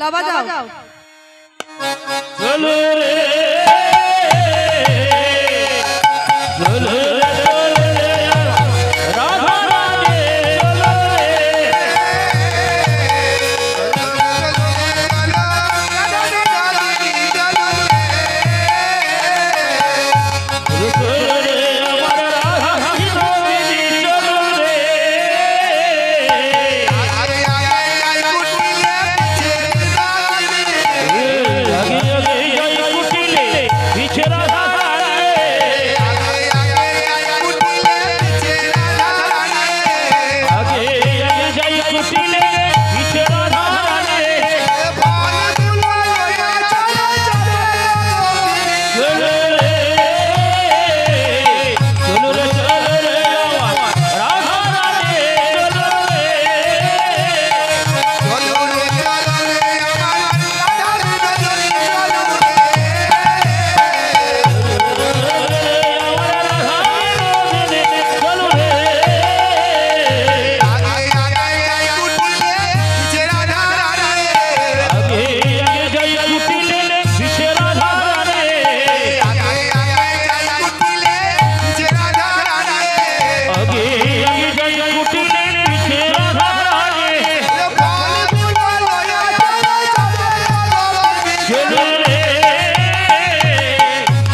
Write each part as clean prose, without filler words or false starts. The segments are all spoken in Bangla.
লাবা যাও চলো রে চলো রে রাধা রানী চলো রে চলো রে আমার রাধা রানী চলো রে আগে আগে যাই কুটিলে পিছে রাধা রানী আগে আগে যাই কুটিলে পিছে রাধা রানী চলো রে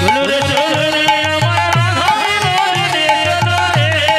চলো রে চলো রে আমার রাধা রানী চলো রে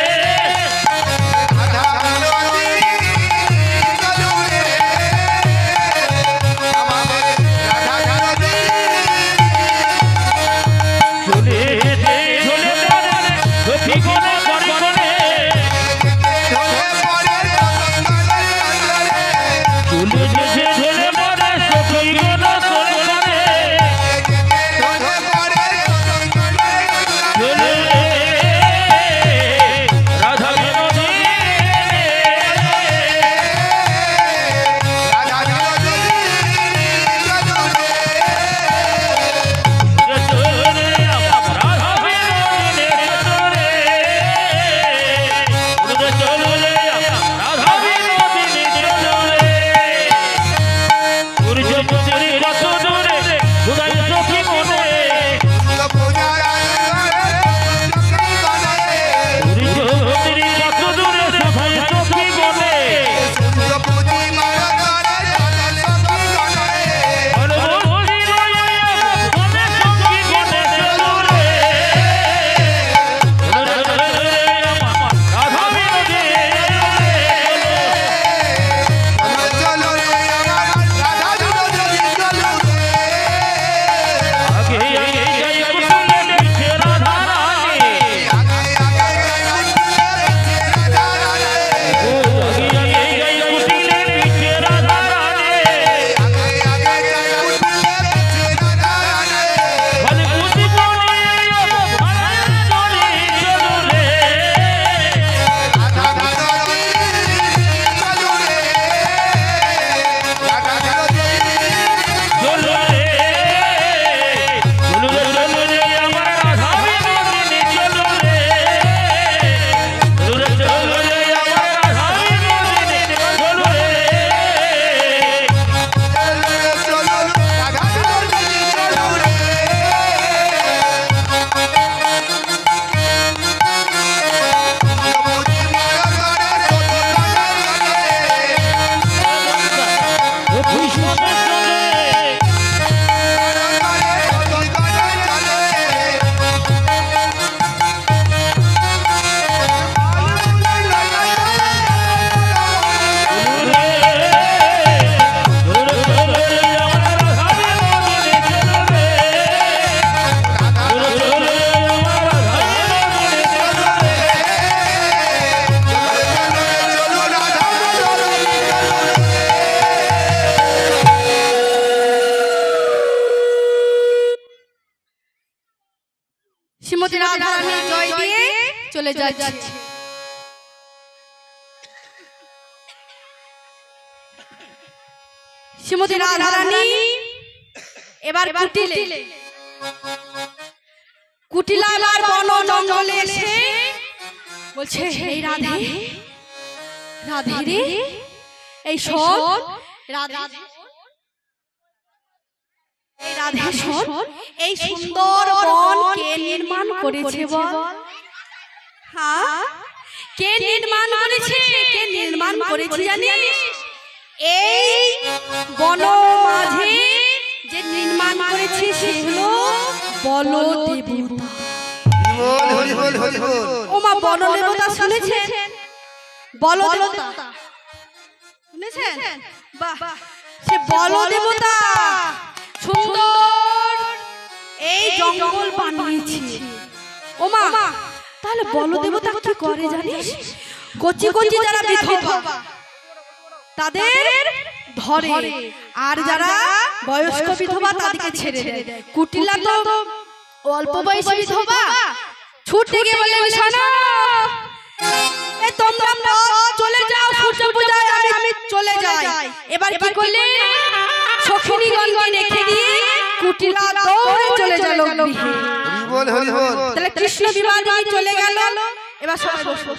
শ্রীমতী রাধা রানী জয় দিয়ে চলে যাচ্ছে। শ্রীমতী রাধা রানী এবার কুটিলা এবার বন জঙ্গলে এসে বলছে, এই রাধে রাধে রে, এই সব রাধে এই রাধে শোন, এই সুন্দর বন কে নির্মাণ করেছে বল? হ্যাঁ, কে নির্মাণ করেছে? কে নির্মাণ করেছে জানিস? এই বন মাঝে যে নির্মাণ করেছে সে হলো বলদেবতা। ও মা, বলদেবতা শুনেছেন? বলদেবতা শুনেছেন? বাহ, সে বলদেবতা সুন্দর এই জঙ্গল বানিয়েছে। ও মা, তাহলে বলদেবতা কি করে জানিস? কচি কচি যারা বিধবা তাদের ধরে, আর যারা বয়স্ক বিধবা তাদেরকে ছেড়ে দেয়। কুটিলা তো অল্প বয়সী বিধবা, ছুটে গিয়ে বলে, শোনো, এই তোমরা চলে যাও, সূর্য পূজায় আমি চলে যাই। এবার কি করলে? সখিনীগণকে রেখে দিয়ে কুটিলা দৌড়ে চলে গেল গৃহে। তাহলে কৃষ্ণ বিবাহ চলে গেল। এবার সবাই বসো।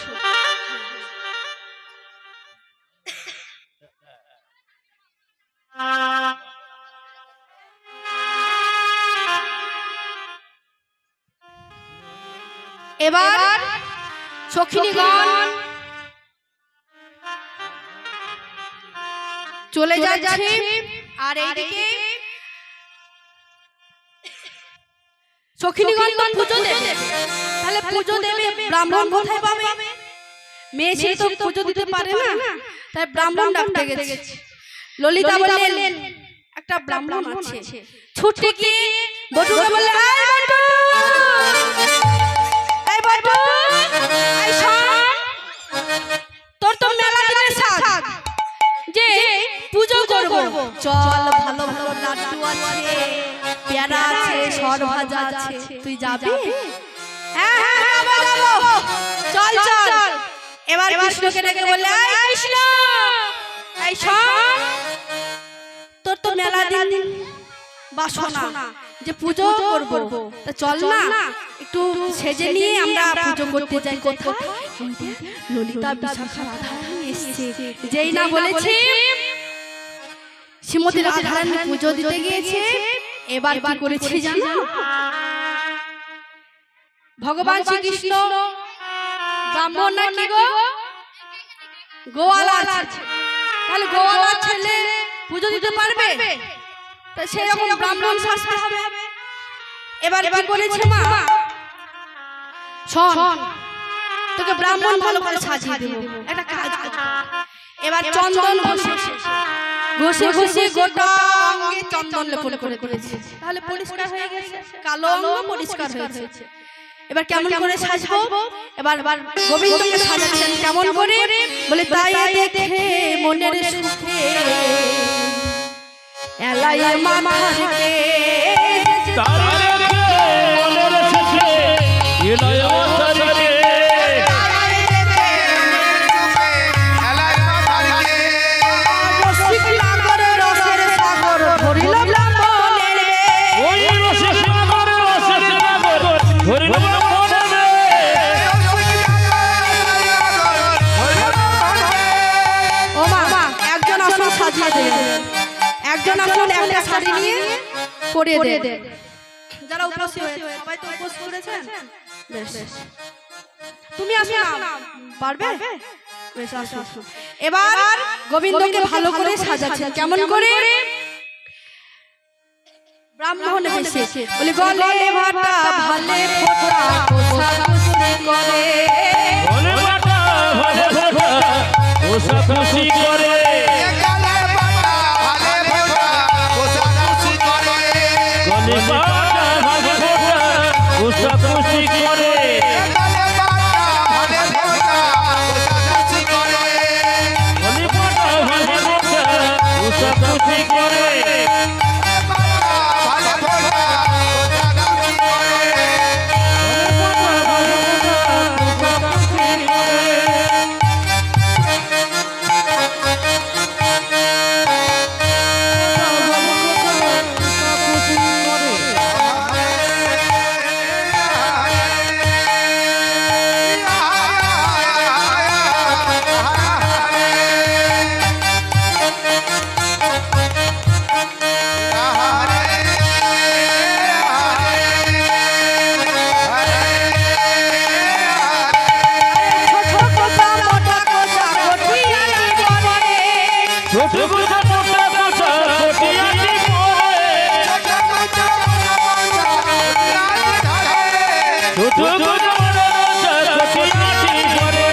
এবার সখিনীগণ চলে যাচ্ছে, আর এইদিকে সখিনীগণ তো পুজো দেবে। তাহলে পুজো দেবে, ব্রাহ্মণ কোথায় পাবে? মেয়ে ছেলে তো পুজো দিতে পারে না, তাই ব্রাহ্মণ ডাকতে গেছে। ললিতা বললেন, একটা ব্রাহ্মণ আছে। ছুটে গিয়ে বটুকে বললে, আয় বটু, এই বটু, এই শোন, তোর তো মেলা দিনের সাজ যে পুজো করব, চল, ভালো ভালো লাড্ডু আছে, পেয়ারা আছে, সর ভাজা আছে, তুই যাবি? হ্যাঁ হ্যাঁ, যাব, চল চল। এবার কৃষ্ণকে ডেকে বললে, এই কৃষ্ণ, এই শোন, তোর তো মেলা দিন বাসনা যে পুজো করব, তা চল না একটু সেজে নিয়ে আমরা পুজো করতে যাই। কোথায়? ললিতা বিশাখা রাধারানী এসেছে। যেই না বলেছি শ্রীমতী রাধারানী পুজো দিতে গিয়েছে, এবার কি করেছে জানো? ভগবান শ্রীকৃষ্ণ ব্রাহ্মণ নাকি গো? গোয়ালা আছে। তাহলে গোয়ালা ছেলে পুজো দিতে পারবে? তা সেরকম ব্রাহ্মণ সাজতে হবে। এবার কি করেছে মা? শোন, তোকে ব্রাহ্মণ ভালো করে সাজিয়ে দেব, একটা কাজ কর। এবার চন্দন ঘষে ঘষে ঘষে গোটা অঙ্গে চন্দন লেপন করে দিয়েছে। তাহলে পরিষ্কার হয়ে গেছে, কালো অঙ্গ পরিষ্কার হয়েছে। এবার কেমন করে সাজবো? এবার গোবিন্দকে সাজাচ্ছেন কেমন করে? বলে, তাই দেখে মনের সুখে এলাইয়ে মাথা রেখে, তারে দেখে মনের সুখে এলাইয়ে মাথা রেখে, রসিক নাগরে রসের সাগর ধরিল ব্রাহ্মণের রে। ওই রসিক নাগরে রসের সাগর ধরিল ব্রাহ্মণের রে। ও মা, একজন আসন সাজিয়ে দেবেন, একজন আসন একটা শাড়ি নিয়ে পরিয়ে দেন। যারা উপস্থিত হয়েছে, সবাই তো উপস্থিত করেছেন, বেশ, তুমি আসো না, পারবে? বেশ, আসো। এবার গোবিন্দকে ভালো করে সাজাচ্ছেন কেমন করে? ব্রাহ্মণ এসে বলে, গলে ভাটা ভালে ফোঁটা কোষাকুষি করে, গলে ভাটা ভালে ফোঁটা কোষাকুষি করে, গলে ভাটা ভালে ফোঁটা কোষাকুষি করে, গলে ভাটা ভালে ফোঁটা কোষাকুষি করে। ছোট মোটা মোটা মোটা কোটিয়াটি পরে ছোট মোটা মোটা মোটা কোটিয়াটি পরে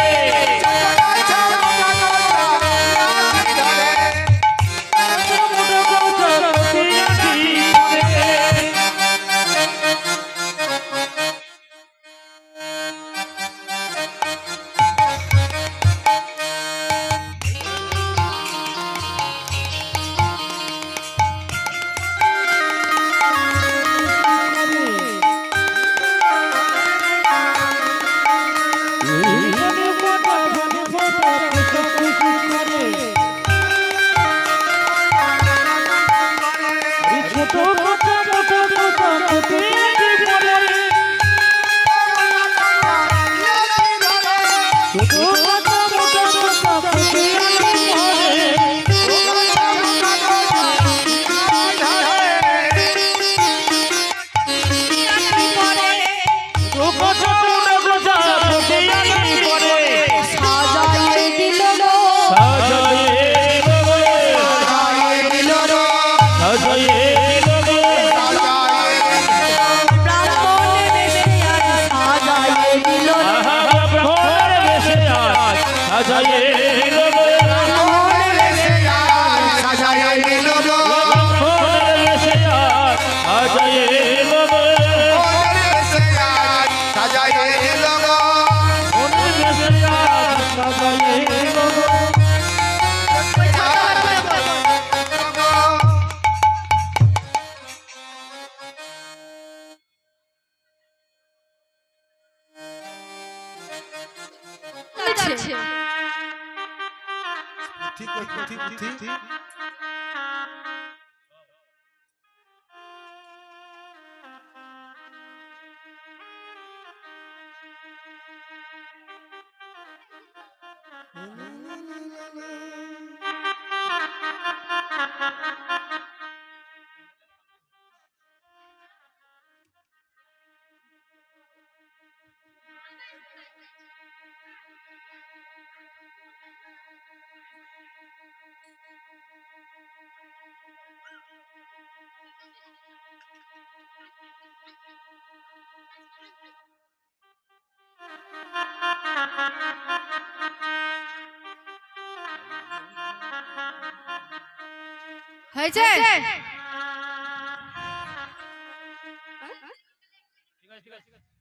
হয়েছে?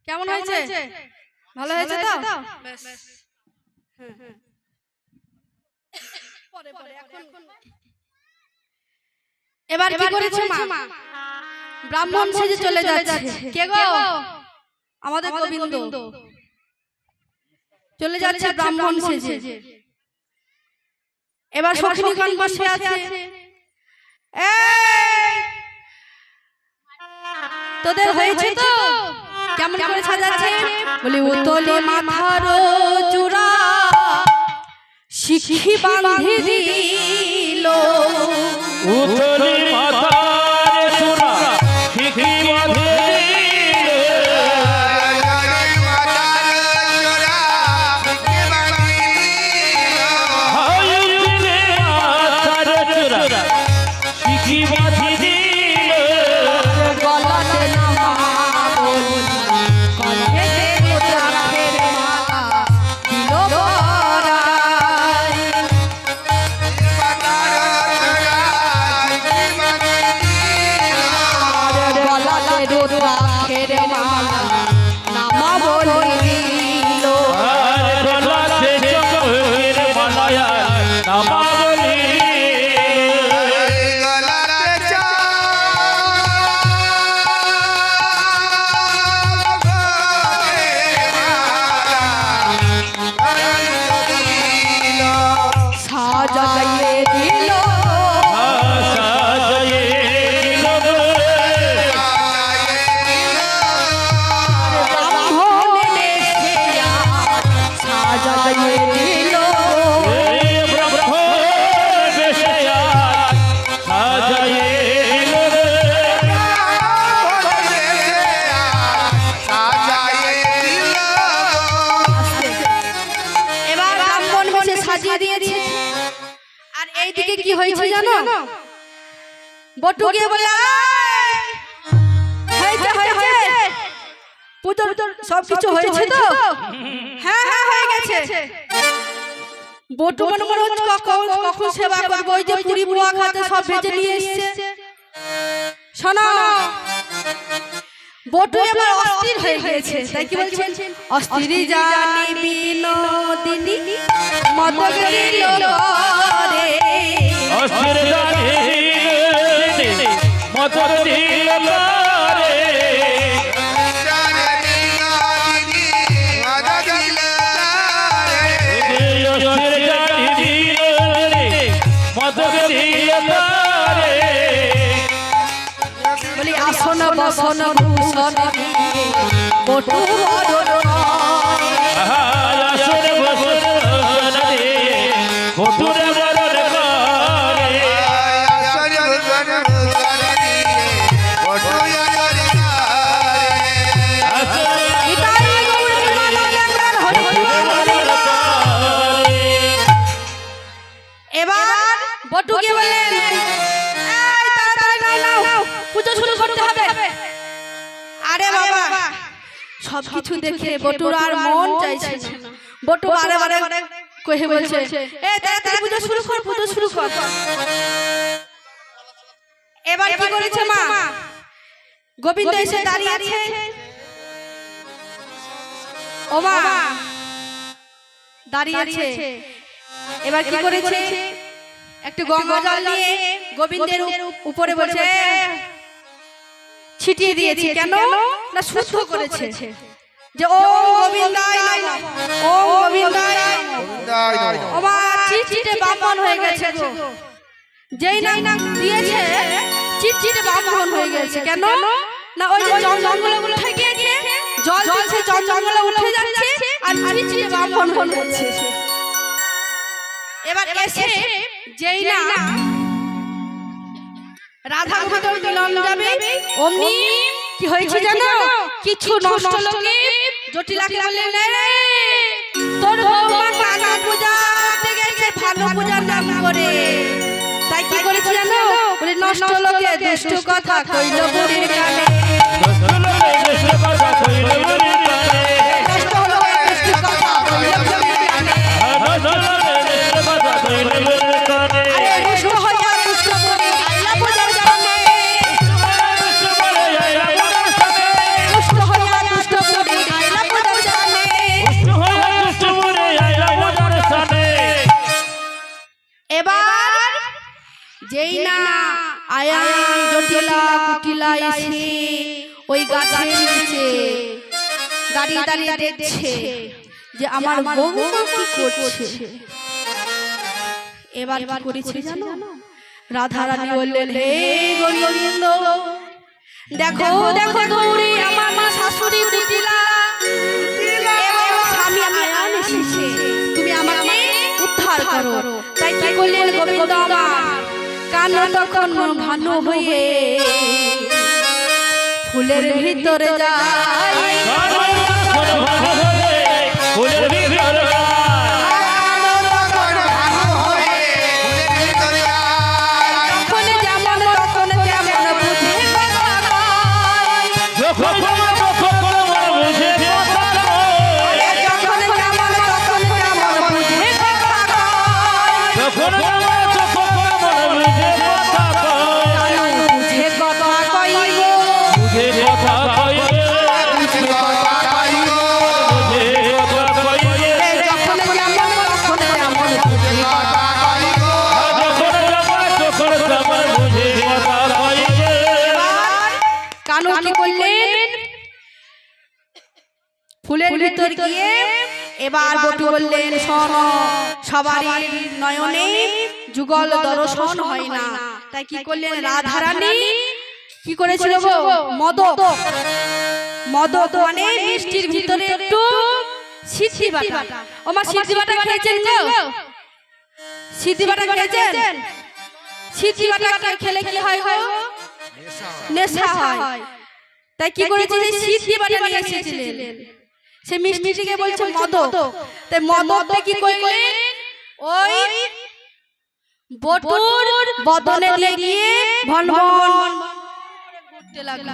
কেমন হয়েছে? ভালো হয়েছে তো? এবার কি করেছে মা? ব্রাহ্মণ সেজে চলে যাচ্ছে। কে গো? আমাদের গোবিন্দ চলে যাচ্ছে ব্রাহ্মণ সেজে। এবার সখিনীগণ বসে আছে। তোদের হয়েছে তো? কেমন করে সাজাচ্ছে? বলি উতলি মাথার চূড়া শিখি বাঁধি দিল। উতলি মাথার চূড়া শিখি বাঁধি এইদিকে কি হয়েছে জানো? বটু গিয়ে বলে হয়েছে হয়েছে পুজো সব কিছু হয়েছে তো? হ্যাঁ হ্যাঁ হয়ে গেছে। বটু মনে মনে হচ্ছে কখন সেবা করবো, ওই যে পুরি বুয়া খাতে সব ভেজে নিয়ে এসছে। শোনো, বটু এবার অস্থির হয়ে গেছে, তাই কি বলছেন? অস্থির জানি বিনোদিনী মত গেল করে, অস্থির জানি মত দিল করে, অস্থির জানি মত দিল করে, বলি আসন বসন ভূষণ বটু বড় আসন বসন রে বটুরে বরণ করে, এবার বটুকে বললেন এই তাড়াতাড়ি নাও, পূজা শুরু করতে হবে। আরে বাবা, সবকিছু দেখে বটুর আর মন চাইছে না। বটু বারে বারে কহে বলছে এই তাড়াতাড়ি পূজা শুরু কর, পূজা শুরু কর। এবার কি করেছে মা? গোবিন্দ এসে দাঁড়িয়ে আছে। ও মা দাঁড়িয়ে আছে। এবার কি করেছে? একটু গঙ্গা জল নিয়ে গোবিন্দের উপরে বসে ছিটিয়ে দিয়েছে। কেন না শুদ্ধ করেছে যে ও গোবিন্দায় নমঃ, ও গোবিন্দায় নমঃ। ও মা চিটচিটে ব্রাহ্মণ হয়ে গেছে গো। যেই নাম দিয়েছে চিটচিটে ব্রাহ্মণ হয়ে গেছে। কেন না ওই যে জঙ্গলে উঠে গিয়েছে, জল দিচ্ছে, জঙ্গলে উঠে যাচ্ছে আর চিটচিটে ব্রাহ্মণ হয়ে যাচ্ছে। এবার এসে যেই না রাধা ভিতর মিলন যাবে, অমনি কি হয়েছে জানো? কিছু নষ্ট লোকে জটিলাকে বললেন তোর বৌমা কানা পূজা করতে গেছে ভালো পূজার নাম করে। তাই কি করেছে জানো? বলে নষ্ট লোকে দুষ্ট কথা কইল বুড়ির কানে, দুষ্ট কথা কইল বুড়ির কানে, নষ্ট লোকে দুষ্ট কথা কইল বুড়ির কানে। দুষ্ট কথা কইল বুড়ির কানে, আরে দুষ্ট হইয়া দুষ্ট বুড়ি আইলা পূজার সামনে, দুষ্ট বলে আইলা পূজার সামনে, দুষ্ট হইয়া দুষ্ট বুড়ি আইলা পূজার সামনে। দুষ্ট হইয়া দুষ্ট বলে আইলা পূজার সামনে। এবার যেই না আয়া জটিলা কুটিলা এসে ওই গাছের নিচে দাঁড়িয়ে দাঁড়িয়ে দেখছে যে আমার বৌমা কি করছে। এবার কি করেছে জানো? রাধা রানী বললেন হে গোবিন্দ, দেখো দেখো গৌরী আমার মা শাশুড়ি কুটিলা এবং স্বামী আয়ান এসেছে, তুমি আমাকে উদ্ধার করো। তাই কি করলেন গোবিন্দ আমার কান তখন ভানু হয়ে ফুলের ভিতরে যায়, ফুলের ভিতরে যখন যেমন তখন তেমন বুঝে কথা কয়, যখন বুঝে কথা কয়, যখন যেমন তখন তেমন বুঝে কথা কয়, যখন বুঝে কথা কয়, বুঝে কথা কয় গো, বুঝে কথা কয়, বুঝে কথা কয়, যখন যেমন তখন তেমন বুঝে কথা কয়। যখন তেমন বুঝে কথা কয়। কানু কি করলেন? ফুলের ভিতর গিয়ে এবার বটু বললেন শোনো, সবারই নয়নে যুগল দর্শন হয় না। তাই কি করলেন? রাধা রানী কি করেছিল গো? মদ মানে মিষ্টির ভিতরে একটু সিদ্ধি বাটা। ও মা সিদ্ধি বাটা খেয়েছেন গো? সিদ্ধি বাটা খেয়েছেন? সিদ্ধি বাটা খেলে কি হয় গো? নেশা হয়। তাই কি করেছে? সিদ্ধি বাটা নিয়ে এসেছিলেন, সে মিষ্টিটিকে বলছে মদ। তাই মদটা কি করলেন? ওই বটুর বদলে দিয়ে গিয়ে ভনভন করতে লাগলো।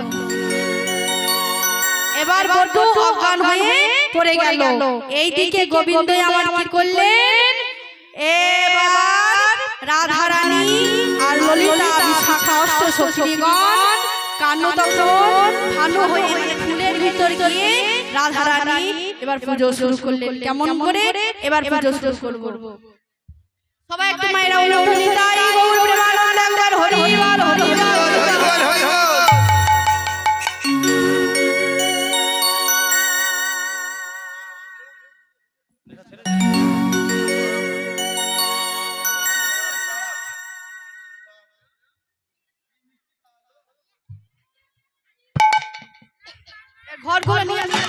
এবার বটু অজ্ঞান হয়ে পড়ে গেল। এইদিকে গোবিন্দ আমার কি করলেন, এবার রাধারানী আর ললিতা বিশাখা অষ্টসখীগণ কানু তখন ভানু হয়ে মানে ফুলের ভিতর গিয়ে রাধারানী এবার পুজো শুরু করলেন। কেমন করে এবার পুজো শুরু করব, সবাই একটু মায়েরা উলুধ্বনি তাই গৌর প্রেমানন্দ একবার হরি বল হরি বল। ঘর ঘর নিয়ে আসেন।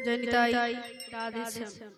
জয়নিতাই রাধে শ্যাম।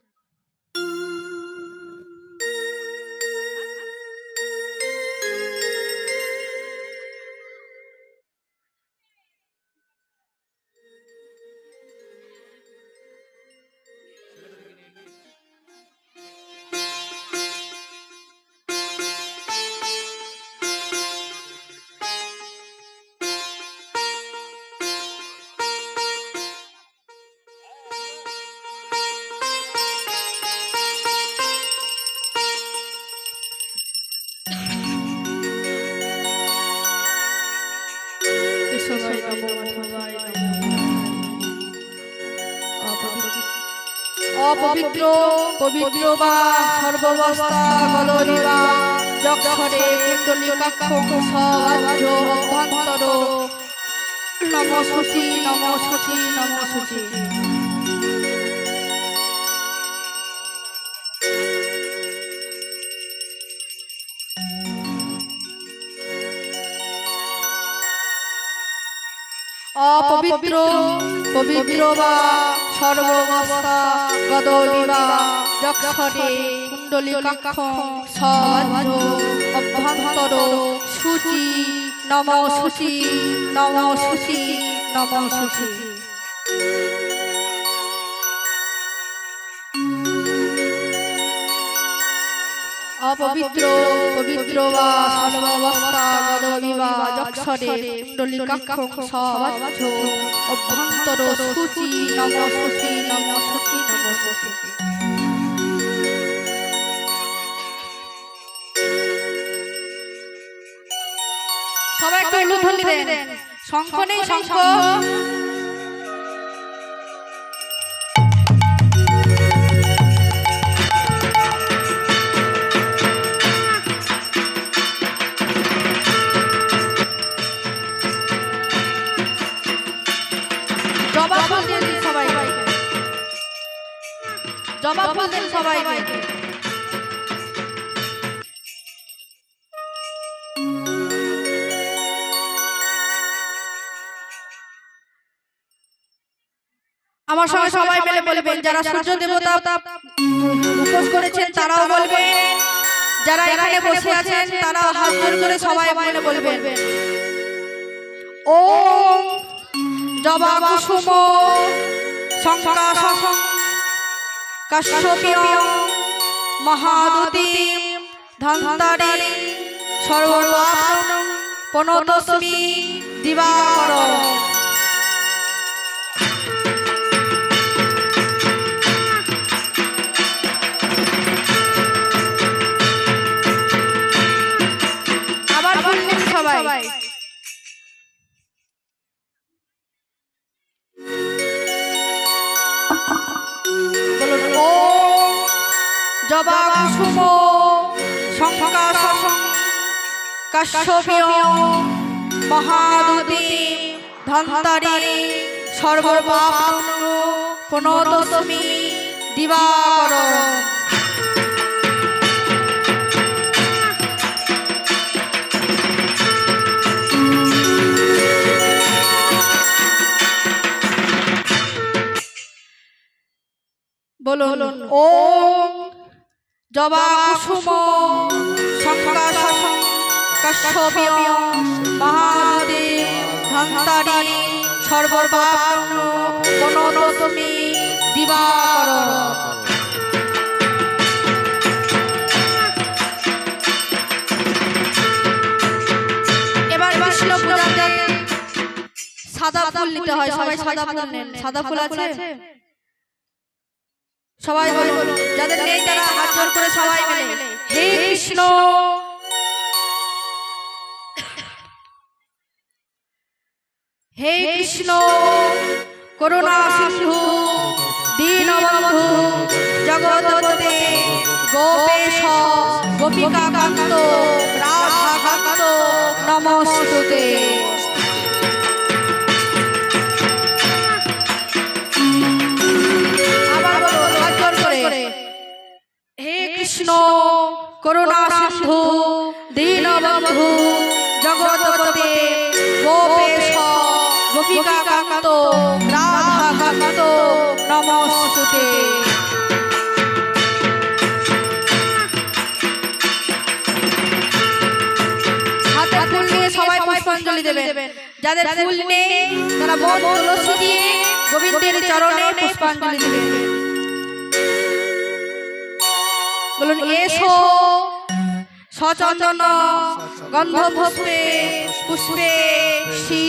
অপবিত্র পবিত্র বা সর্বাবস্থা গলরিবা যক্ষরে কুণ্ডলিকাক্ষ সবাজ্য অভ্যন্তর নমঃ শুচি নমঃ শুচি নমঃ শুচি। অপবিত্র পবিত্র বা সর্বাবস্থা গদলিবা যক্ষরে কুণ্ডলিকাক্ষ সবাজ্য অভ্যন্তর শুচি নমঃ শুচি নমঃ শুচি নমঃ শুচি। অপবিত্র পবিত্র বা সর্বাবস্থা গদলিবা যক্ষরে কুণ্ডলিকাক্ষ সবাজ্য অভ্যন্তর শুচি নমঃ শুচি নমঃ শুচি নমঃ শুচি। সবাই একটু উলুধ্বনি দেন। শঙ্খ নেই শঙ্খ। জবা ফুল দেন সবাই, জবা ফুল দেন সবাইকে। আমার সঙ্গে সবাই মিলে বলবেন, যারা সূর্য দেবতা উপোস করেছেন তারাও বলবেন, যারা এখানে বসে আছেন তারাও হাত জোড় করে সবাই মিলে বলবেন ওম জবা কুসুম সংকাশং কাশ্যপীয় মহাদুতি ধন্তারি সর্বপাপং প্রণতস্মি দিবাকর। আবার বললেন সবাই, বলুন ওম জবা কুসুম সংকাশং কাশ্যপীয় মহাদুতি ধন্তারি সর্বপাপং প্রণতস্মি দিবাকর। বলুন ওম জবা কুসুম সংকাশং কাশ্যপীয় মহাদুতি ধন্তারি সর্বপাপং প্রণতস্মি দিবাকর। এবার কৃষ্ণ পূজাতে সাদা ফুল নিতে হয়, সবাই সাদা ফুল নেন। সাদা ফুল আছে সবাই বলুন, যাদের নেই তারা হাত জোড় করে সবাই মিলে হে কৃষ্ণ হে কৃষ্ণ করুণা সিন্ধু দীনবন্ধু জগৎপতে গোপেশ গোপিকাকান্ত রাধাকান্ত নমস্তুতে। হে কৃষ্ণ করুণা সিন্ধু দীনবন্ধু জগৎপতে গোপেশ গোপিকাকান্ত রাধাকান্ত নমস্তুতে। হাতে ফুল নিয়ে সবাই পুষ্পাঞ্জলি দেবেন। যাদের ফুল নেই তারা মন তুলসী দিয়ে গোবিন্দের চরণে পুষ্পাঞ্জলি দেবেন। বলুন এসো সচন্দন গন্ধ পুষ্পে পুষ্পে শ্রী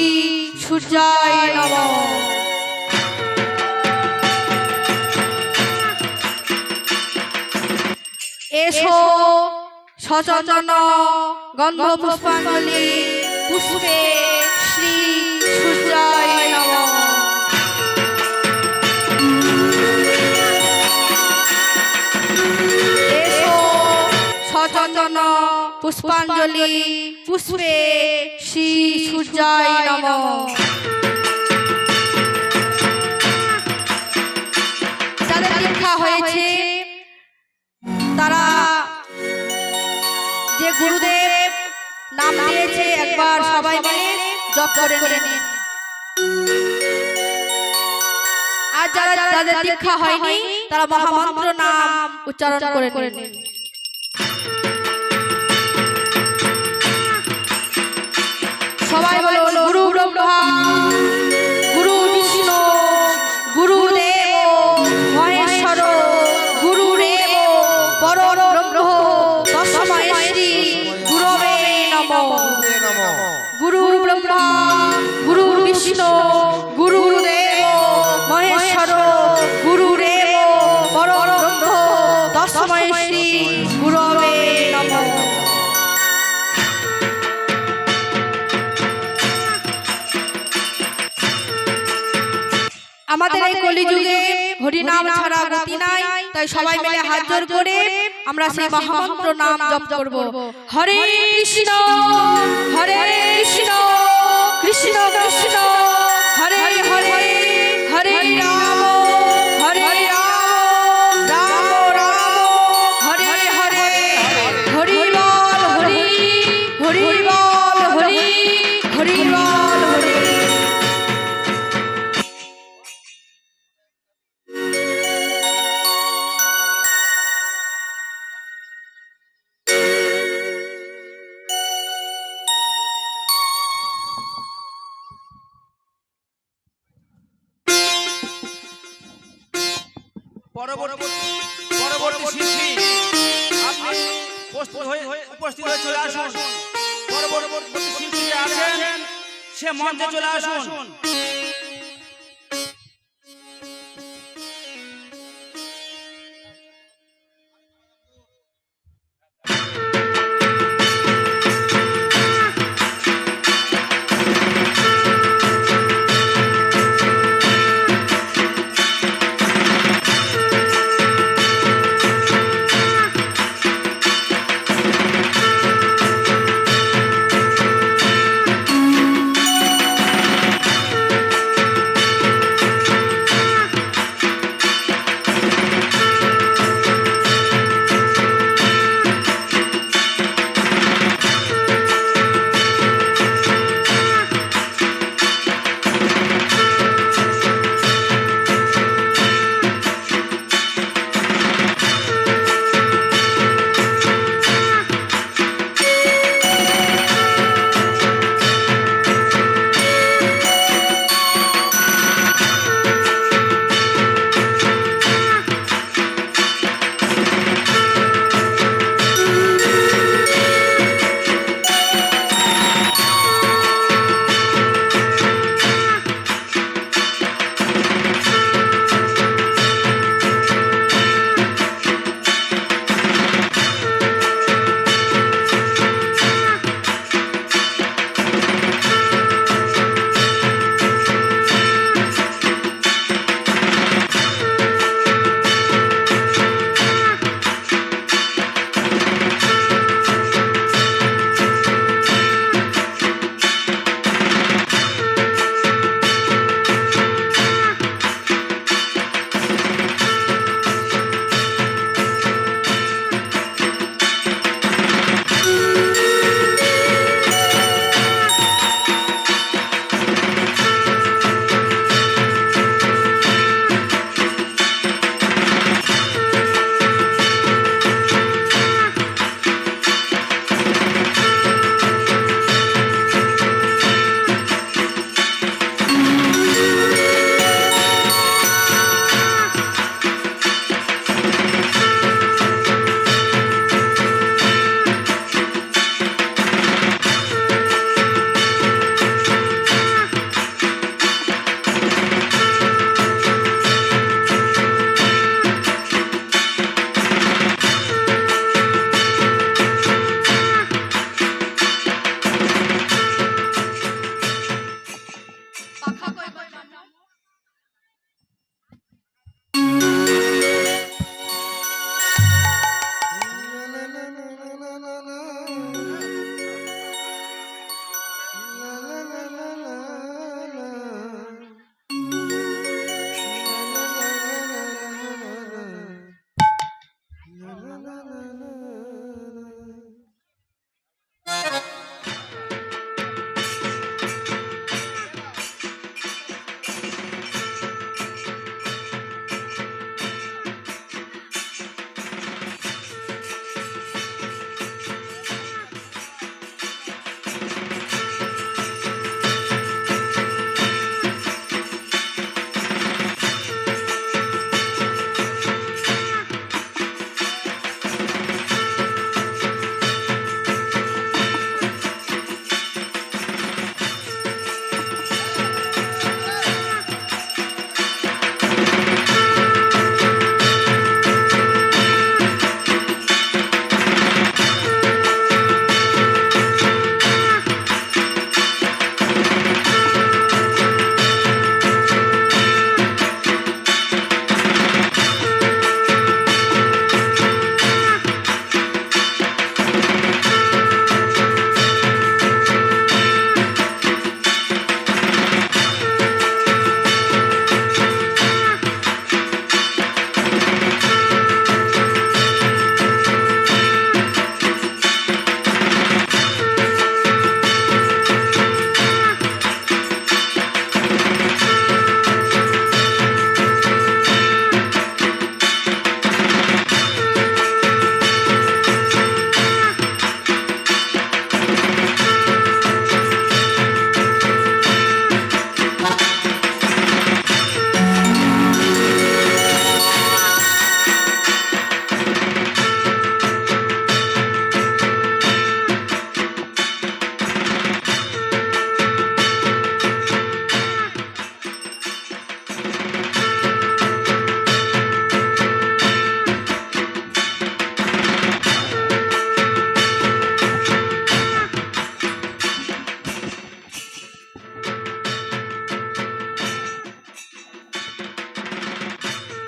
সূর্যায় নমঃ। এসো সচন্দন গন্ধ পুষ্পাঞ্জলি পুষ্পে শ্রী সূর্যায় নমঃ। সচন্দন পুষ্পাঞ্জলি পুষ্পে শ্রী সূর্যায় নমঃ। যাদের দীক্ষা হয়েছে তারা যে গুরুদেব নাম দিয়েছে একবার সবাই মিলে জপ করে নিন। আর যারা যাদের দীক্ষা হয়নি তারা মহামন্ত্র নাম উচ্চারণ করে নিন। সবাই বলুন গুরু ব্রহ্মা গুরু বিষ্ণু গুরুদেব মহেশ্বর গুরুরেব পরব্রহ্ম তস্मै শ্রী গুরবে নমঃ। গুরু ব্রহ্মা গুরু বিষ্ণু গুরুদেব মহেশ্বর গুরুরেব পরব্রহ্ম তস্मै শ্রী গুরবে নমঃ। আমাদের এই কলিযুগে হরিনাম ছাড়া গতি নাই, তাই সবাই মিলে হাত জোড় করে আমরা সেই মহামন্ত্র নাম জপ করব। হরে কৃষ্ণ কৃষ্ণ কৃষ্ণ হরে হরে হরে রাম রাম রাম হরে হরে হরি বল হরি হরি বল হরি হরি বল হরি। পরবর্তী শিল্পী আপনি উপস্থিত হয়ে চলে আসুন। পরবর্তী শিল্পী যে আছেন সে মঞ্চে চলে আসুন।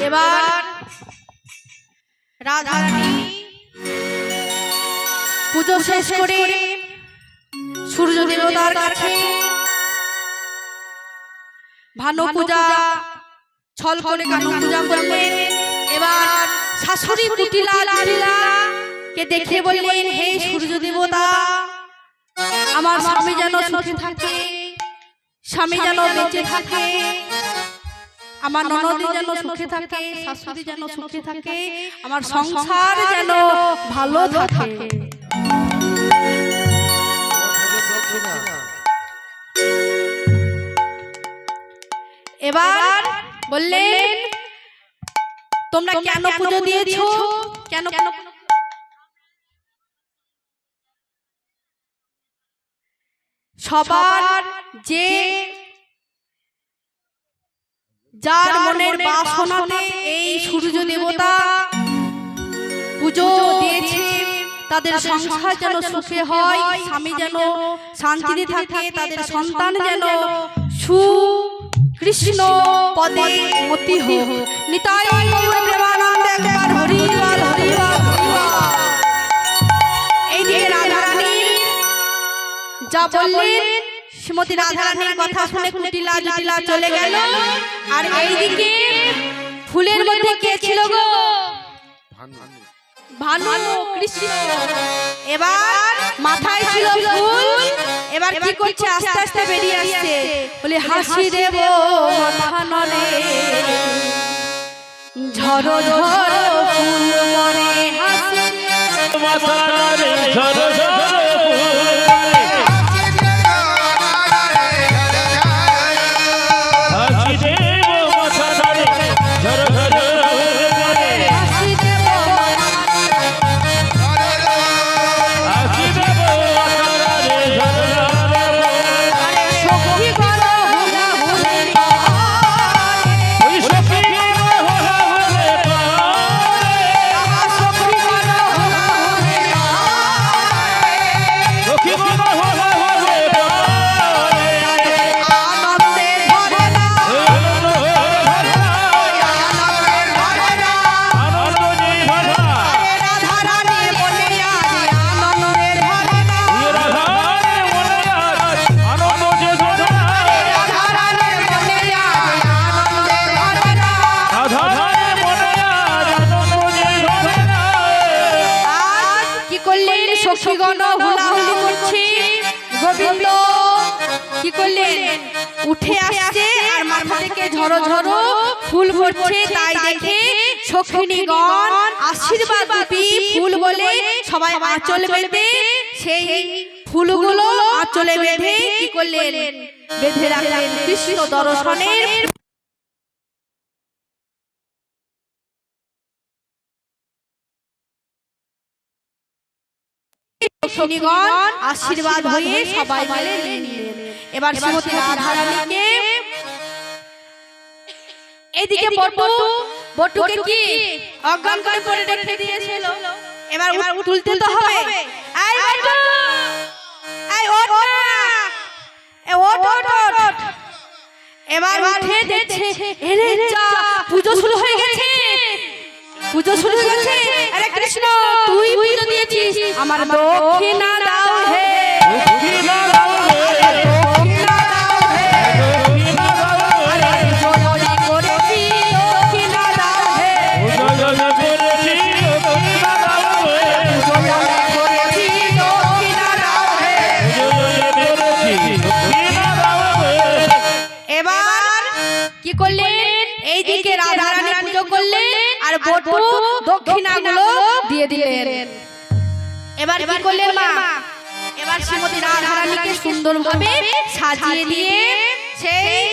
এবার রাধারানী পুজো শেষ করে সূর্য দেবতার কাছে ভানু পূজা ছল করে কানু পূজা করলেন। এবার শাশুড়ি কুটিলা কে দেখে বললেন, হে সূর্য দেবতা, আমার স্বামী যেন সুখে থাকে, স্বামী যেন বেঁচে থাকে, আমার ননদি যেন সুখে থাকে, শাশুড়ি যেন সুখে থাকে, আমার সংসার যেন ভালো থাকে। এবার বললেন, তোমরা কেন পুজো দিয়েছো? কেন কেন? সবার যে যার মনের বাসনাতে এই সূর্য দেবতা পুজো দিয়েছে, তাদের সংসার যেন সুখে হয়, স্বামী যেন শান্তিতে থাকে, তাদের সন্তান যেন কৃষ্ণ পদে মতি হোক। নিতাই গৌর প্রেমানন্দে একবার হরি বল, হরি বল, হরি বল। এইদিকে রাধারানী যা বললেন, শ্রীমতী রাধারানীর কথা শুনে কুটিলা জটিলা চলে গেল। আর এইদিকে ফুলের মধ্যে কে ছিল গো? ভানু কৃষ্ণ। এবার মাথায় ছিল ফুল, এবার কি করছে? আস্তে আস্তে বেরিয়ে আসছে, বলে হাসি দেব মাথা নড়ে, ঝরো ঝরো ফুল মরে, হাসি মাথা নড়ে, ঝরো ঝরো সখীগণ হুলাহুলি করছে। গোবিন্দ কি করলেন? উঠে আসছে আর মাথা থেকে ঝরো ঝরো ফুল পড়ছে। তাই দেখে সখিনীগণ আশীর্বাদ রূপী ফুল বলে সবাই আঁচল বেঁধে সেই ফুলগুলো আঁচলে বেঁধে কি করলেন? বেঁধে রাখলেন কৃষ্ণ দর্শনের। সখিনীগণ আশীর্বাদ হয়ে সবাই মিলে নিলেন। এবার শ্রীমতী রাধারানীকে এদিকে বটুকে কি অজ্ঞান করে পড়ে রেখে দিয়েছিল। এবার তুলতে তো হবে। এই বটু, এই ওঠ না, এই ওঠ ওঠ ওঠ। এবার উঠে দেখছে, এরে যা, পূজা শুরু হয়ে গেছে, পূজা শুরু হয়ে গেছে। আরে কৃষ্ণ, তুই পুজো দিয়েছিস, আমার দক্ষিণা দাও হে, দক্ষিণা দাও হে, দক্ষিণা দাও হে, দক্ষিণা দাও হে। আরে জয়নি করেছি, দক্ষিণা দাও হে, জয়নি করেছি, দক্ষিণা দাও হে, জয়নি করেছি, দক্ষিণা দাও হে, জয়নি করেছি, দক্ষিণা দাও হে। এবার কি করলেন? এইদিকে রাধারানী পুজো করলেন আর বটু দক্ষিণাগুলো দিয়ে দিলেন। এবার কি করলেন মা? এবার শ্রীমতী রাধারানীকে সুন্দরভাবে সাজিয়ে দিয়ে সেই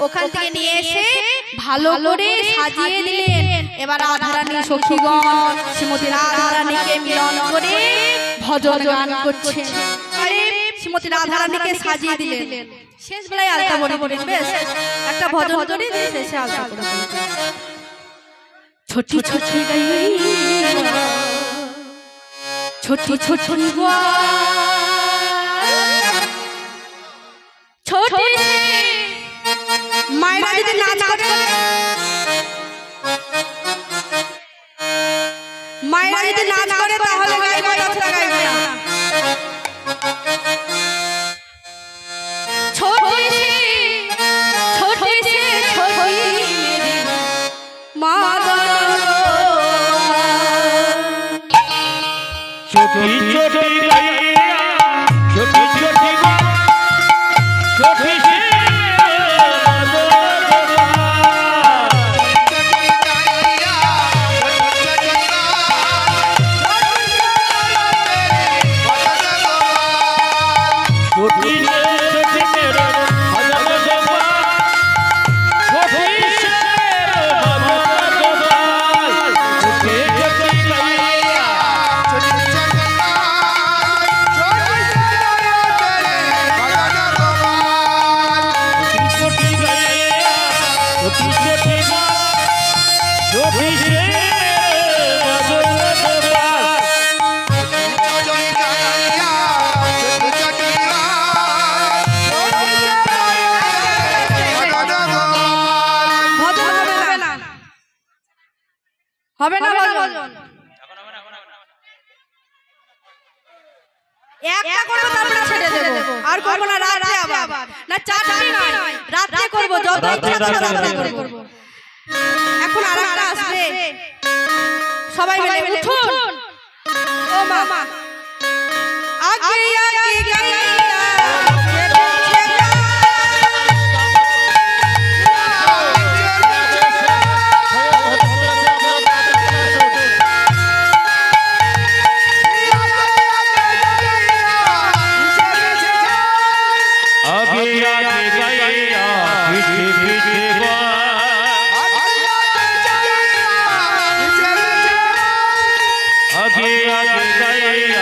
ওখান থেকে নিয়ে এসে ভালো করে সাজিয়ে দিলেন। এবার রাধারানী সখীগণ শ্রীমতী রাধারানীকে মিলন করে ভজন গান করছে। আরে শ্রীমতী রাধারানীকে সাজিয়ে দিলেন। শেষ বেলায় আলতা বড়ি বড়ি বেশ একটা ভজন করে দিয়ে শেষে আলতা করে ছোটি ছোটি ছোটি ছোটি ছোটি মায়েরা যদি নাচ করে বাইরে যদি নাচ করে তাহলে গাইবো, তাছাড়া গাইবো না। ছোটি সে ছোটি মেরি মা छोटी छोटी गैया छोटी छोटी छोटी सी হবে না ভজন একটা করব তারপরে ছেড়ে দেব আর করব না রাতে আবার না চারটি নয় রাতে করব যত ইচ্ছা রাতে করব এখন আরেকটা আসবে সবাই মিলে উঠুন ও মা আগে আগে গাইয়া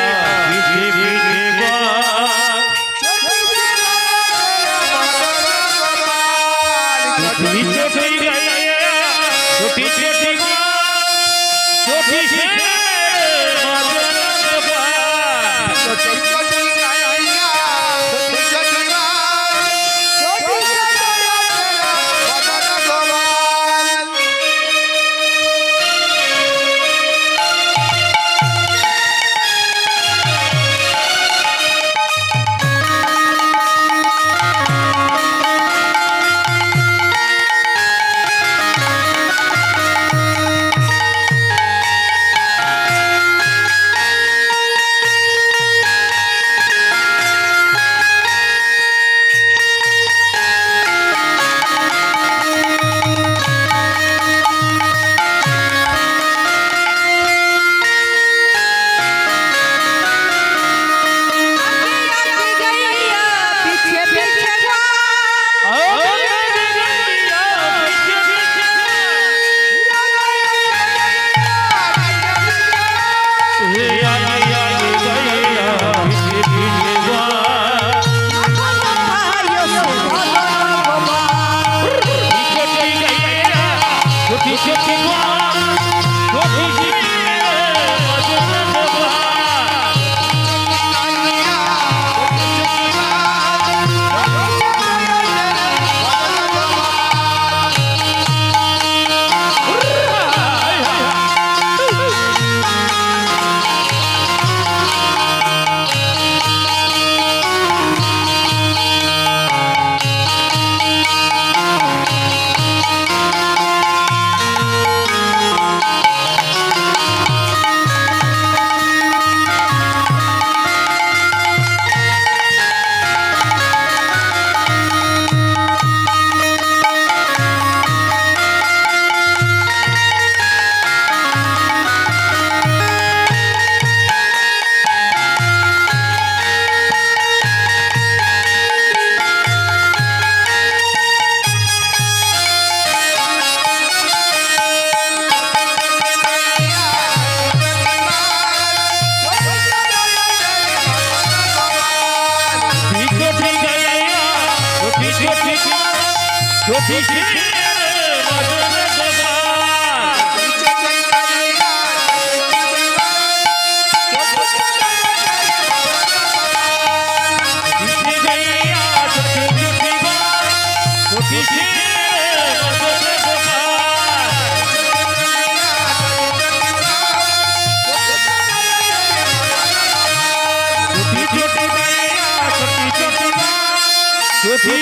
জ্যোতি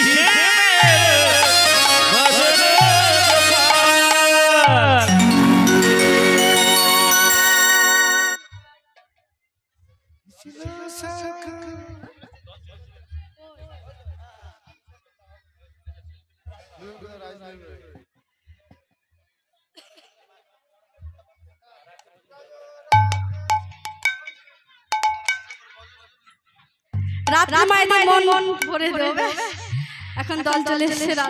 ভজরে রাত মাইনে মন ভরে দেবে। এখন দল চলে এসেছে।